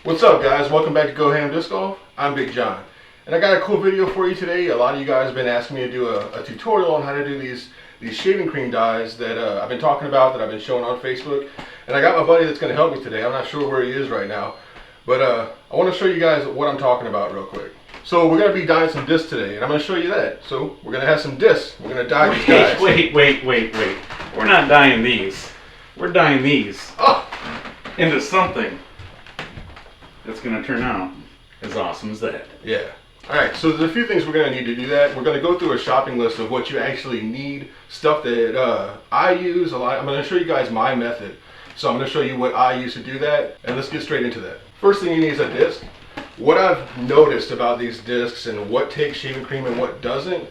What's up, guys? Welcome back to GoHamDiscGolf. I'm Big John, and I got a cool video for you today. A lot of you guys have been asking me to do a tutorial on how to do these shaving cream dyes that I've been talking about, that I've been showing on Facebook. And I got my buddy that's going to help me today. I'm not sure where he is right now, but I want to show you guys what I'm talking about real quick. So we're going to be dyeing some discs today, and I'm going to show you that. So we're going to have some discs. We're going to dye these guys. Wait. We're not dyeing these. We're dyeing these into something that's going to turn out as awesome as that. Yeah. Alright, so there's a few things we're going to need to do that. We're going to go through a shopping list of what you actually need, stuff that I use a lot. I'm going to show you guys my method. So I'm going to show you what I use to do that, and let's get straight into that. First thing you need is a disc. What I've noticed about these discs and what takes shaving cream and what doesn't,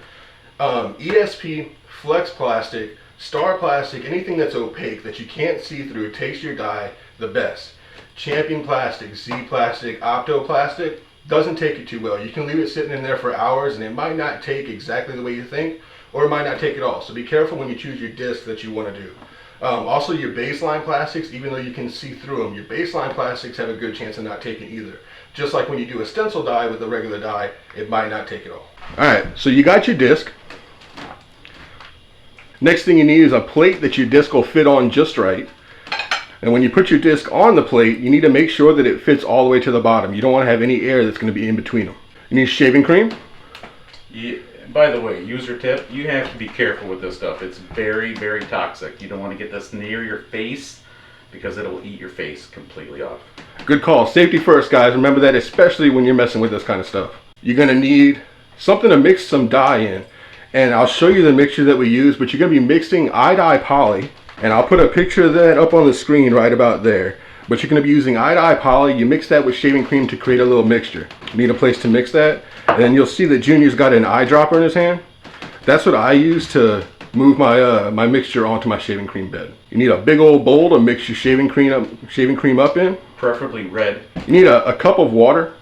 ESP, Flex Plastic, Star Plastic, anything that's opaque that you can't see through takes your dye the best. Champion Plastic, Z Plastic, Opto Plastic doesn't take it too well. You can leave it sitting in there for hours and it might not take exactly the way you think, or it might not take at all. So be careful when you choose your disc that you want to do. Also, your baseline plastics, even though you can see through them, your baseline plastics have a good chance of not taking either. Just like when you do a stencil dye with a regular dye, it might not take it all. Alright, so you got your disc. Next thing you need is a plate that your disc will fit on just right. And when you put your disc on the plate, you need to make sure that it fits all the way to the bottom. You don't want to have any air that's going to be in between them. You need shaving cream. Yeah, by the way, user tip, you have to be careful with this stuff. It's very, very toxic. You don't want to get this near your face because it'll eat your face completely off. Good call. Safety first, guys. Remember that, especially when you're messing with this kind of stuff. You're going to need something to mix some dye in. And I'll show you the mixture that we use, but you're going to be mixing iodide poly. And I'll put a picture of that up on the screen right about there. But you're going to be using iodide poly. You mix that with shaving cream to create a little mixture. You need a place to mix that. And then you'll see that Junior's got an eyedropper in his hand. That's what I use to move my my mixture onto my shaving cream bed. You need a big old bowl to mix your shaving cream up in. Preferably red. You need a cup of water.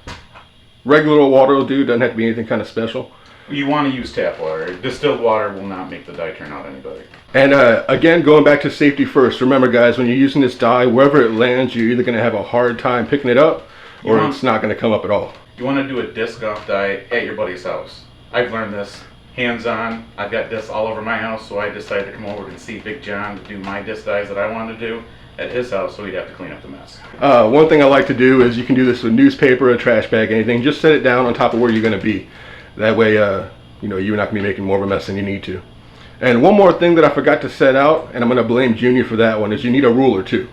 Regular old water will do. Doesn't have to be anything kind of special. You want to use tap water. Distilled water will not make the dye turn out any better. And again, going back to safety first, remember guys, when you're using this dye, wherever it lands, you're either going to have a hard time picking it up, or it's not going to come up at all. You want to do a disc golf dye at your buddy's house. I've learned this hands-on. I've got discs all over my house, so I decided to come over and see Big John to do my disc dyes that I wanted to do at his house, so he'd have to clean up the mess. One thing I like to do is you can do this with newspaper, a trash bag, anything. Just set it down on top of where you're going to be. That way, you know, you're not going to be making more of a mess than you need to. And one more thing that I forgot to set out, and I'm going to blame Junior for that one, is you need a ruler too.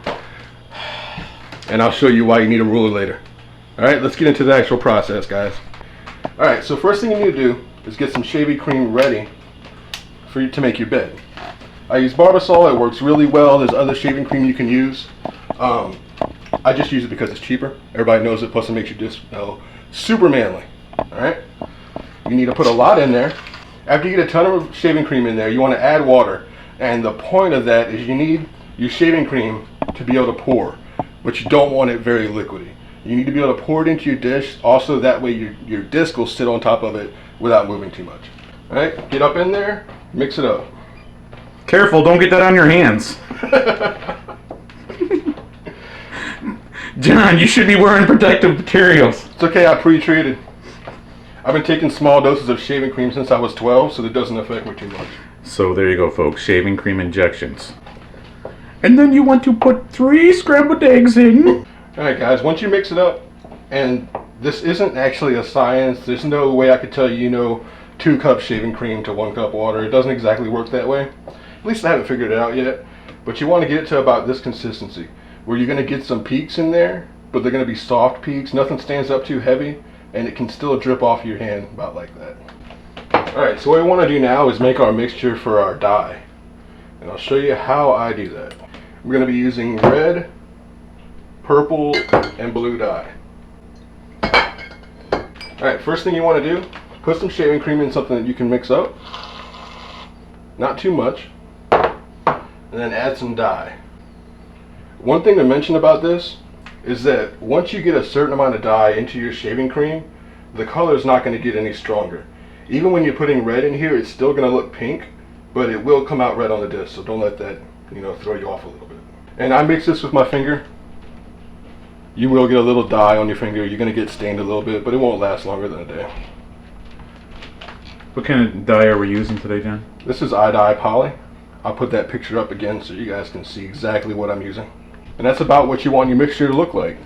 And I'll show you why you need a ruler later. Alright, let's get into the actual process, guys. Alright, so first thing you need to do is get some shaving cream ready for you to make your bed. I use Barbasol. It works really well. There's other shaving cream you can use. I just use it because it's cheaper. Everybody knows it, plus it makes your disc super manly. Alright? You need to put a lot in there. After you get a ton of shaving cream in there, you want to add water. And the point of that is you need your shaving cream to be able to pour, but you don't want it very liquidy. You need to be able to pour it into your dish. Also, that way your disc will sit on top of it without moving too much. All right, get up in there, mix it up. Careful, don't get that on your hands. John, you should be wearing protective materials. It's okay, I pre-treated. I've been taking small doses of shaving cream since I was 12, so it doesn't affect me too much. So there you go, folks. Shaving cream injections. And then you want to put 3 scrambled eggs in. Alright guys, once you mix it up, and this isn't actually a science, there's no way I could tell you, 2 cups shaving cream to 1 cup water. It doesn't exactly work that way. At least I haven't figured it out yet. But you want to get it to about this consistency, where you're going to get some peaks in there, but they're going to be soft peaks. Nothing stands up too heavy. And it can still drip off your hand about like that. Alright, so what we want to do now is make our mixture for our dye. And I'll show you how I do that. We're going to be using red, purple, and blue dye. Alright, first thing you want to do, put some shaving cream in something that you can mix up. Not too much. And then add some dye. One thing to mention about this is that once you get a certain amount of dye into your shaving cream, the color is not going to get any stronger. Even when you're putting red in here, it's still going to look pink, but it will come out red on the disc, so don't let that, throw you off a little bit. And I mix this with my finger. You will get a little dye on your finger. You're going to get stained a little bit, but it won't last longer than a day. What kind of dye are we using today, John? This is iDye Poly. I'll put that picture up again so you guys can see exactly what I'm using. And that's about what you want your mixture to look like.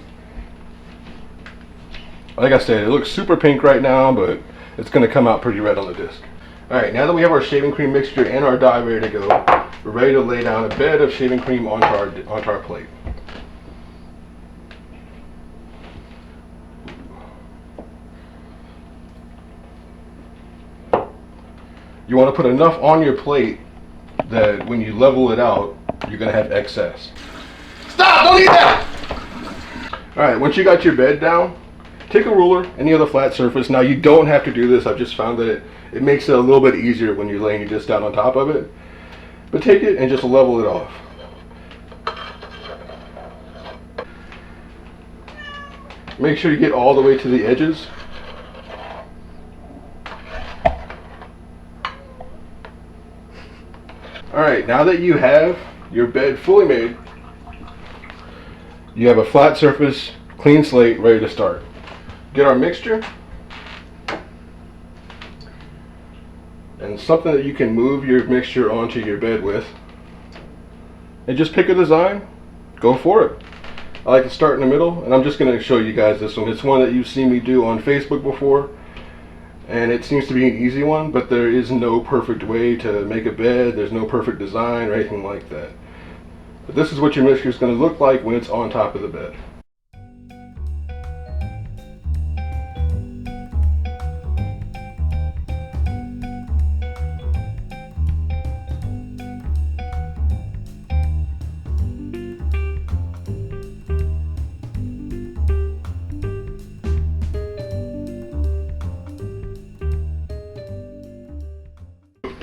Like I said, it looks super pink right now, but it's going to come out pretty red on the disc. Alright, now that we have our shaving cream mixture and our dye ready to go, we're ready to lay down a bed of shaving cream onto our plate. You want to put enough on your plate that when you level it out, you're going to have excess. Stop! Don't eat that! Alright, once you got your bed down, take a ruler, any other flat surface. Now you don't have to do this. I've just found that it makes it a little bit easier when you're laying your disc down on top of it. But take it and just level it off. Make sure you get all the way to the edges. Alright, now that you have your bed fully made, you have a flat surface, clean slate, ready to start. Get our mixture, and something that you can move your mixture onto your bed with, and just pick a design, go for it. I like to start in the middle, and I'm just going to show you guys this one. It's one that you've seen me do on Facebook before, and it seems to be an easy one, but there is no perfect way to make a bed. There's no perfect design or anything like that. But this is what your mixture is going to look like when it's on top of the bed.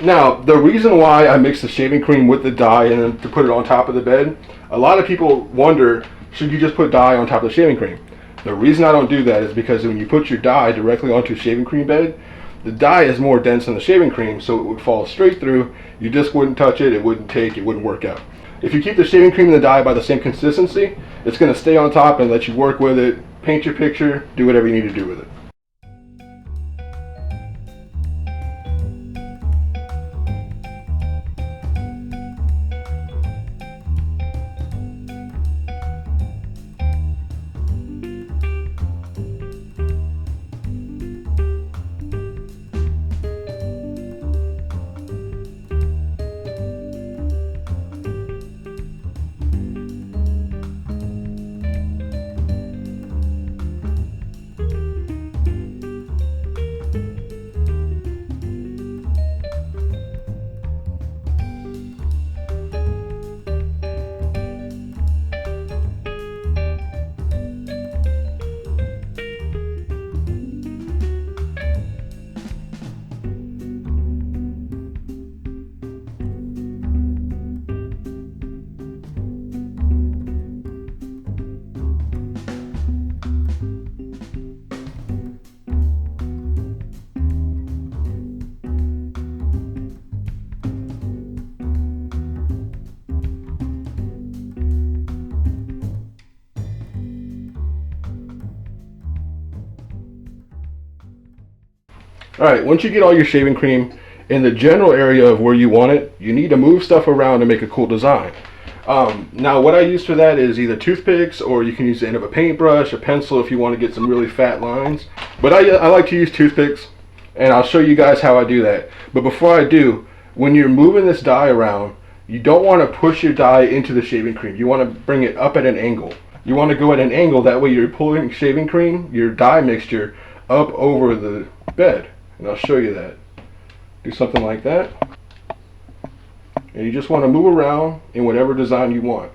Now, the reason why I mix the shaving cream with the dye and then to put it on top of the bed, a lot of people wonder, should you just put dye on top of the shaving cream? The reason I don't do that is because when you put your dye directly onto a shaving cream bed, the dye is more dense than the shaving cream, so it would fall straight through, your disc wouldn't touch it, it wouldn't take, it wouldn't work out. If you keep the shaving cream and the dye by the same consistency, it's going to stay on top and let you work with it, paint your picture, do whatever you need to do with it. Alright, once you get all your shaving cream in the general area of where you want it, you need to move stuff around to make a cool design. Now what I use for that is either toothpicks, or you can use the end of a paintbrush, a pencil if you want to get some really fat lines. But I like to use toothpicks, and I'll show you guys how I do that. But before I do, when you're moving this dye around, you don't want to push your dye into the shaving cream. You want to bring it up at an angle. You want to go at an angle, that way you're pulling shaving cream, your dye mixture, up over the bed. And I'll show you that. Do something like that. And you just want to move around in whatever design you want.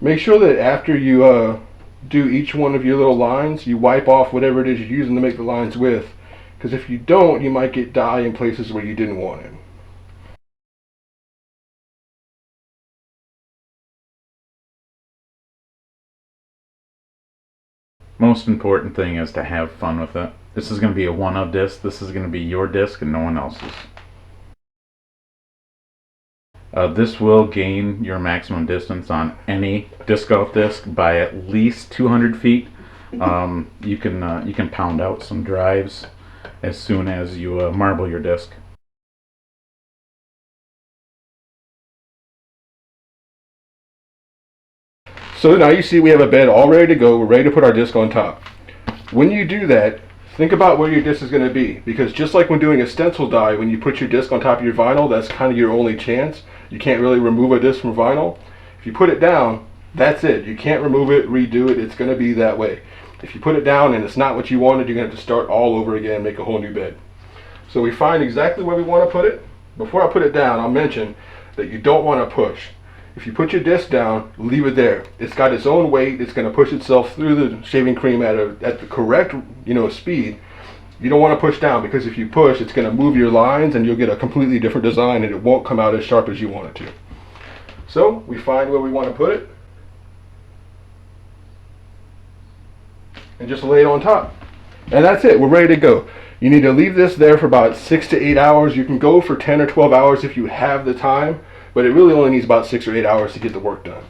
Make sure that after you do each one of your little lines, you wipe off whatever it is you're using to make the lines with. Because if you don't, you might get dye in places where you didn't want it. Most important thing is to have fun with it. This is going to be a one-of disc. This is going to be your disc and no one else's. This will gain your maximum distance on any disc golf disc by at least 200 feet. You can pound out some drives as soon as you marble your disc. So now you see we have a bed all ready to go. We're ready to put our disc on top. When you do that, think about where your disc is going to be, because just like when doing a stencil die, when you put your disc on top of your vinyl, that's kind of your only chance. You can't really remove a disc from vinyl. If you put it down, that's it. You can't remove it, redo it. It's going to be that way. If you put it down and it's not what you wanted, you're going to have to start all over again and make a whole new bed. So we find exactly where we want to put it. Before I put it down, I'll mention that you don't want to push. If you put your disc down, leave it there. It's got its own weight. It's going to push itself through the shaving cream at the correct speed. You don't want to push down, because if you push, it's going to move your lines and you'll get a completely different design and it won't come out as sharp as you want it to. So we find where we want to put it and just lay it on top. And that's it. We're ready to go. You need to leave this there for about 6 to 8 hours. You can go for 10 or 12 hours if you have the time, but it really only needs about 6 or 8 hours to get the work done.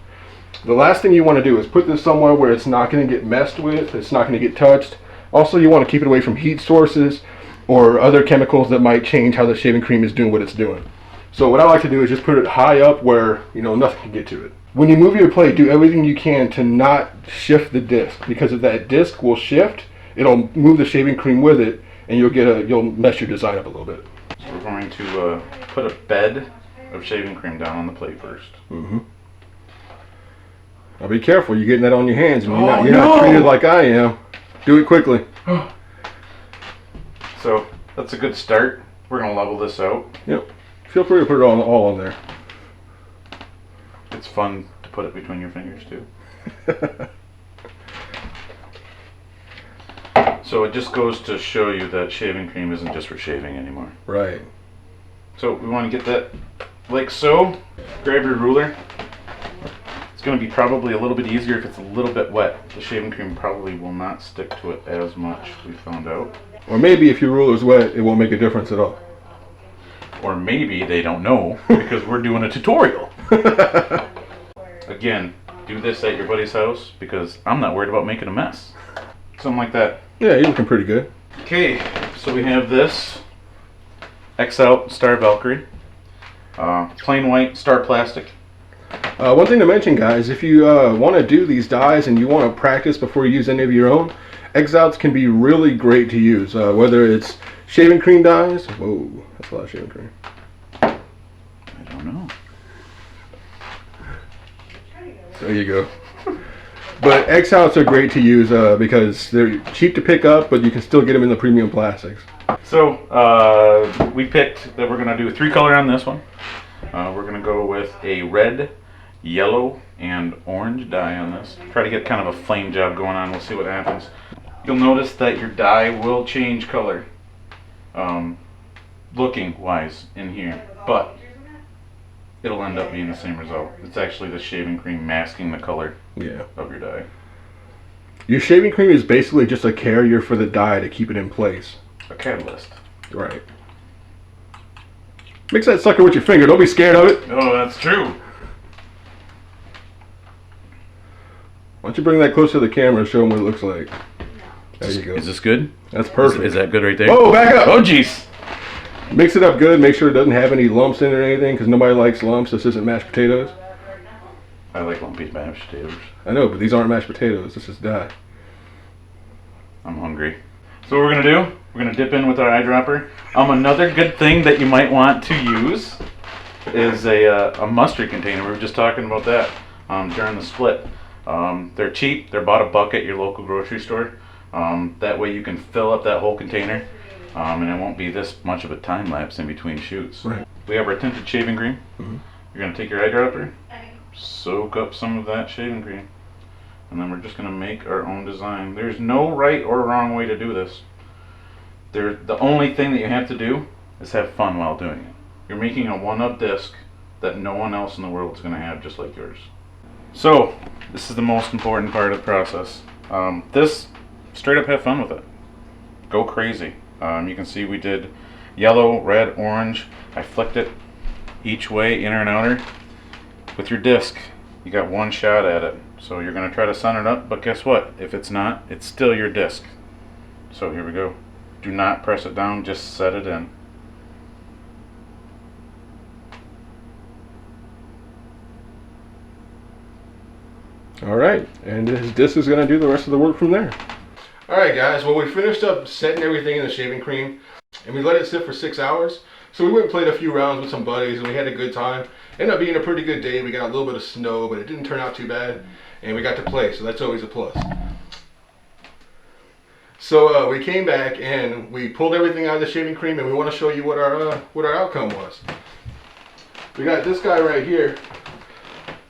The last thing you want to do is put this somewhere where it's not going to get messed with, it's not going to get touched. Also, you want to keep it away from heat sources or other chemicals that might change how the shaving cream is doing what it's doing. So what I like to do is just put it high up where nothing can get to it. When you move your plate, do everything you can to not shift the disc, because if that disc will shift, it'll move the shaving cream with it, and you'll mess your design up a little bit. So we're going to put a bed of shaving cream down on the plate first. Now be careful, you're getting that on your hands, and you're not treated like I am. Do it quickly. So that's a good start. We're going to level this out. Yep. Feel free to put it all on there. It's fun to put it between your fingers too. So it just goes to show you that shaving cream isn't just for shaving anymore. Right. So we want to get that like so. Grab your ruler. It's going to be probably a little bit easier if it's a little bit wet. The shaving cream probably will not stick to it as much, we found out. Or maybe if your ruler's wet, it won't make a difference at all. Or maybe they don't know because we're doing a tutorial. Again, do this at your buddy's house because I'm not worried about making a mess. Something like that. Yeah, you're looking pretty good. Okay, so we have this X Out Star Valkyrie, plain white Star Plastic. One thing to mention, guys, if you want to do these dies and you want to practice before you use any of your own, X-Outs can be really great to use, whether it's shaving cream dies. Whoa, that's a lot of shaving cream. I don't know. There you go. But X-Outs are great to use because they're cheap to pick up, but you can still get them in the premium plastics. So we picked that we're going to do 3-color on this one. We're going to go with a red, yellow, and orange dye on this. Try to get kind of a flame job going on. We'll see what happens. You'll notice that your dye will change color looking wise in here, but it'll end up being the same result. It's actually the shaving cream masking the color of your dye. Your shaving cream is basically just a carrier for the dye to keep it in place. A catalyst. Right. Mix that sucker with your finger. Don't be scared of it. Oh, that's true. Why don't you bring that closer to the camera and show them what it looks like. There you go. Is this good? That's perfect. Is that good right there? Oh, back up. Oh, jeez. Mix it up good. Make sure it doesn't have any lumps in it or anything, because nobody likes lumps. This isn't mashed potatoes. I like lumpy mashed potatoes. I know, but these aren't mashed potatoes. This is dye. I'm hungry. So what we're going to do, we're going to dip in with our eyedropper. Another good thing that you might want to use is a mustard container. We were just talking about that during the split. They're cheap. They're about $1 at your local grocery store. That way you can fill up that whole container, and it won't be this much of a time lapse in between shoots. Right. We have our tinted shaving cream. You're going to take your eyedropper, soak up some of that shaving cream, and then we're just going to make our own design. There's no right or wrong way to do this. The only thing that you have to do is have fun while doing it. You're making a one-up disc that no one else in the world is going to have just like yours. So, this is the most important part of the process. This, straight up have fun with it. Go crazy. You can see we did yellow, red, orange. I flicked it each way, inner and outer. With your disc, you got one shot at it. So you're going to try to sun it up, but guess what? If it's not, it's still your disc. So here we go. Do not press it down, just set it in. All right, and this is going to do the rest of the work from there. All right, guys, well, we finished up setting everything in the shaving cream, and we let it sit for 6 hours. So we went and played a few rounds with some buddies, and we had a good time. Ended up being a pretty good day. We got a little bit of snow, but it didn't turn out too bad, and we got to play, so that's always a plus. So we came back, and we pulled everything out of the shaving cream, and we want to show you what our outcome was. We got this guy right here.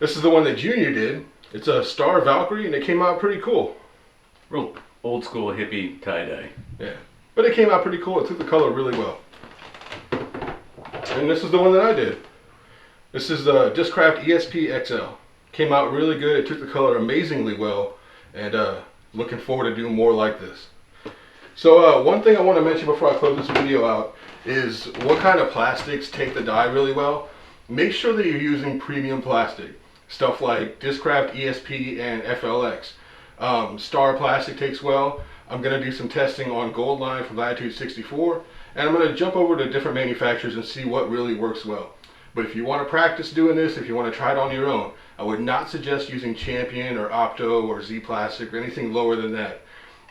This is the one that Junior did. It's a Star Valkyrie, and it came out pretty cool. Real old school hippie tie-dye. Yeah, but it came out pretty cool. It took the color really well. And this is the one that I did. This is the Discraft ESP XL. Came out really good. It took the color amazingly well, and looking forward to doing more like this. So one thing I want to mention before I close this video out is what kind of plastics take the dye really well. Make sure that you're using premium plastic. Stuff like Discraft ESP and FLX. Star plastic takes well. I'm going to do some testing on Gold Line from Latitude 64, and I'm going to jump over to different manufacturers and see what really works well. But if you want to practice doing this, if you want to try it on your own, I would not suggest using Champion or Opto or Z Plastic or anything lower than that,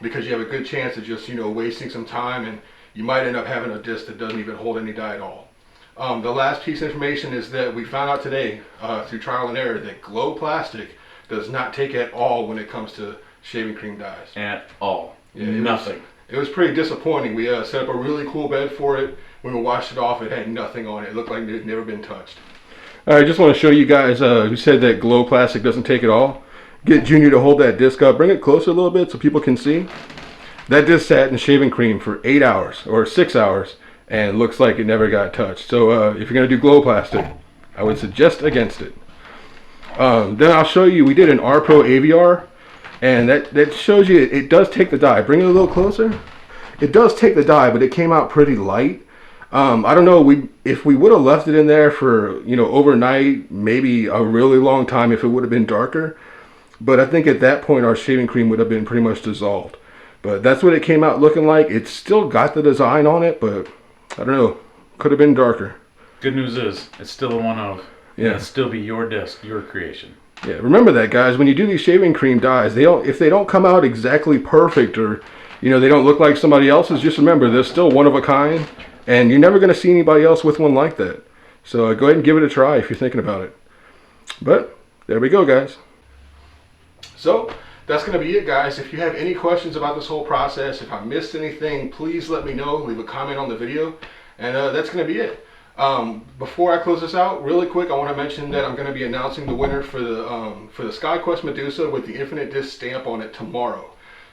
because you have a good chance of just, wasting some time, and you might end up having a disc that doesn't even hold any dye at all. The last piece of information is that we found out today through trial and error that Glow Plastic does not take at all when it comes to shaving cream dyes. At all. Yeah, Nothing. It was pretty disappointing. We set up a really cool bed for it. When we washed it off, it had nothing on it. It looked like it had never been touched. All right, I just want to show you guys who said that Glow Plastic doesn't take it all. Get Junior to hold that disc up. Bring it closer a little bit so people can see. That disc sat in shaving cream for 8 hours or 6 hours, and looks like it never got touched. So if you're going to do Glow Plastic, I would suggest against it. Then I'll show you, we did an R Pro AVR, and that shows you it does take the dye. Bring it a little closer. It does take the dye, but it came out pretty light. I don't know, if we would have left it in there for, overnight, maybe a really long time, if it would have been darker. But I think at that point our shaving cream would have been pretty much dissolved. But that's what it came out looking like. It's still got the design on it, but I don't know, could have been darker. Good news is, it's still a one of. Yeah. It'll still be your disc, your creation. Yeah, remember that, guys. When you do these shaving cream dyes, if they don't come out exactly perfect, or they don't look like somebody else's, just remember they're still one of a kind, and you're never going to see anybody else with one like that. So go ahead and give it a try if you're thinking about it. But there we go, guys. So that's going to be it, guys. If you have any questions about this whole process, if I missed anything, please let me know. Leave a comment on the video, and that's going to be it. Before I close this out, really quick, I want to mention that I'm going to be announcing the winner for the SkyQuest Medusa with the Infinite Disc stamp on it tomorrow.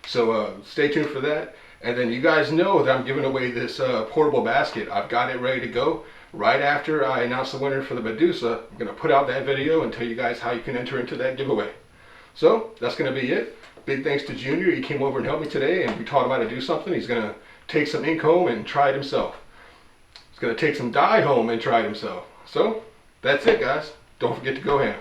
So stay tuned for that. And then you guys know that I'm giving away this portable basket. I've got it ready to go. Right after I announce the winner for the Medusa, I'm going to put out that video and tell you guys how you can enter into that giveaway. So that's going to be it. Big thanks to Junior. He came over and helped me today, and we taught him how to do something. He's going to take some ink home and try it himself. He's going to take some dye home and try it himself. So that's it, guys. Don't forget to go ham.